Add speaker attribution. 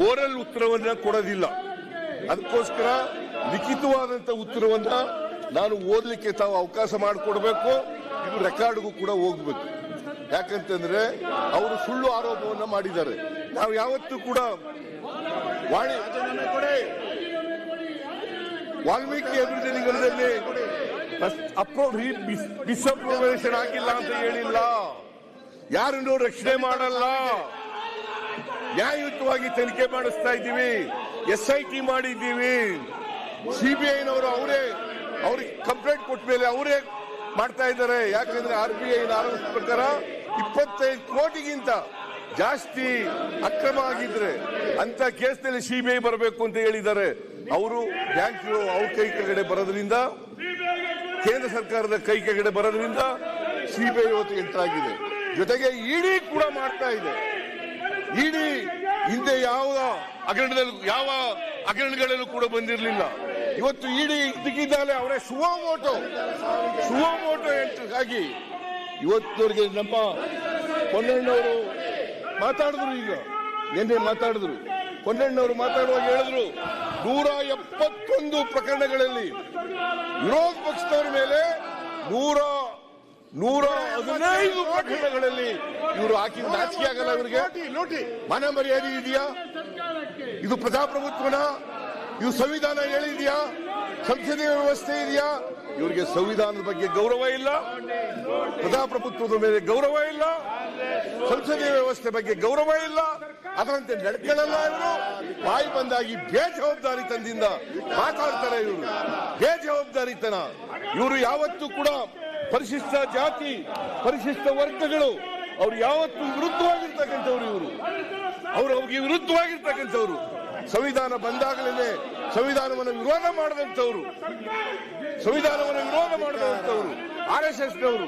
Speaker 1: Oral ಉತ್ತರವನ್ನ ಕೊಡೋದಿಲ್ಲ. ಅದಕ್ಕೋಸ್ಕರ ಲಿಖಿತವಾದಂತ ಉತ್ತರವನ್ನ ನಾನು ಓದಲಿಕ್ಕೆ ತಾವು ಅವಕಾಶ ಮಾಡಿಕೊಡ್ಬೇಕು. ಇದು ರೆಕಾರ್ಡ್ಗೂ ಕೂಡ ಹೋಗ್ಬೇಕು. ಯಾಕಂತಂದ್ರೆ ಅವರು ಸುಳ್ಳು ಆರೋಪವನ್ನ ಮಾಡಿದ್ದಾರೆ. ನಾವು ಯಾವತ್ತೂ ಕೂಡ ವಾಲ್ಮೀಕಿ ಅಭಿವೃದ್ಧಿ ನಿಗಮದಲ್ಲಿ ಡಿಸ್ಅಪ್ರೂವೇಷನ್ ಆಗಿಲ್ಲ ಅಂತ ಹೇಳಿಲ್ಲ. ಯಾರನ್ನು ರಕ್ಷಣೆ ಮಾಡಲ್ಲ. ನ್ಯಾಯಯುತವಾಗಿ ತನಿಖೆ ಮಾಡಿಸ್ತಾ ಇದ್ದೀವಿ. SIT ಮಾಡಿದ್ದೀವಿ. CBIನವರು ಅವ್ರಿಗೆ ಕಂಪ್ಲೇಂಟ್ ಕೊಟ್ಟ ಮೇಲೆ ಅವರೇ ಮಾಡ್ತಾ ಇದ್ದಾರೆ. ಯಾಕಂದ್ರೆ RBI ಆರೋಪದ ಪ್ರಕಾರ 25 ಕೋಟಿಗಿಂತ ಜಾಸ್ತಿ ಅಕ್ರಮ ಆಗಿದ್ರೆ ಅಂತ ಕೇಸ್ನಲ್ಲಿ CBI ಬರಬೇಕು ಅಂತ ಹೇಳಿದ್ದಾರೆ. ಅವರು ಬ್ಯಾಂಕ್ ಅವ್ರ ಕೈ ಕೆಳಗಡೆ ಬರೋದ್ರಿಂದ, ಕೇಂದ್ರ ಸರ್ಕಾರದ ಕೈ ಕೆಳಗಡೆ ಬರೋದ್ರಿಂದ CBI ಇವತ್ತು ಎಂಟರ್ ಆಗಿದೆ. ಜೊತೆಗೆ ಇಡಿ ಕೂಡ ಮಾಡ್ತಾ ಇದೆ. ಇಡಿ ಹಿಂದೆ ಯಾವ ಹಗರಣಗಳಲ್ಲೂ ಕೂಡ ಬಂದಿರಲಿಲ್ಲ. ಇವತ್ತು ಇಡಿ ಇದಕ್ಕಿದ್ದಾಲೆ ಅವರೇ ಸುವೋಮೋಟೋ ಎಂಟ್ರಿ ಆಗಿ ಇವತ್ತವರಿಗೆ ನಮ್ಮ ಪೊನ್ನಣ್ಣವರು ಮಾತಾಡಿದ್ರು. ಈಗ ನಿನ್ನೆ ಮಾತಾಡಿದ್ರು. ಪೊನ್ನಣ್ಣವರು ಮಾತಾಡುವಾಗ ಹೇಳಿದ್ರು 171 ಪ್ರಕರಣಗಳಲ್ಲಿ ವಿರೋಧ ಪಕ್ಷದವರ ಮೇಲೆ 115 ಪ್ರಕರಣಗಳಲ್ಲಿ ಇವರು ಹಾಕಿ ನಾಚಿಕೆ ಆಗಲ್ಲ. ಇವರಿಗೆ ಮನ ಮರ್ಯಾದೆ ಇದೆಯಾ? ಇದು ಪ್ರಜಾಪ್ರಭುತ್ವನ? ಇದು ಸಂವಿಧಾನ ಹೇಳಿದೆಯಾ? ಸಂಸದೀಯ ವ್ಯವಸ್ಥೆ ಇದೆಯಾ? ಇವರಿಗೆ ಸಂವಿಧಾನದ ಬಗ್ಗೆ ಗೌರವ ಇಲ್ಲ, ಪ್ರಜಾಪ್ರಭುತ್ವದ ಮೇಲೆ ಗೌರವ ಇಲ್ಲ, ಸಂಸದೀಯ ವ್ಯವಸ್ಥೆ ಬಗ್ಗೆ ಗೌರವ ಇಲ್ಲ. ಅದರಂತೆ ನಡ್ಕೊಳ್ಳಲ್ಲ. ಇವರು ಬಾಯಿ ಬಂದಾಗಿ ಬೇಜವಾಬ್ದಾರಿತನದಿಂದ ಮಾತಾಡ್ತಾರೆ. ಇವರು ಬೇಜವಾಬ್ದಾರಿತನ. ಇವರು ಯಾವತ್ತೂ ಕೂಡ ಪರಿಶಿಷ್ಟ ಜಾತಿ, ಪರಿಶಿಷ್ಟ ವರ್ಗಗಳು ಅವ್ರು ಯಾವತ್ತೂ ವಿರುದ್ಧವಾಗಿರ್ತಕ್ಕಂಥವ್ರು. ಅವ್ರಿಗೆ ವಿರುದ್ಧವಾಗಿರ್ತಕ್ಕಂಥವ್ರು. ಸಂವಿಧಾನ ಬಂದಾಗಲೇ ಸಂವಿಧಾನವನ್ನು ವಿರೋಧ ಮಾಡಿದಂಥವ್ರು RSSನವರು.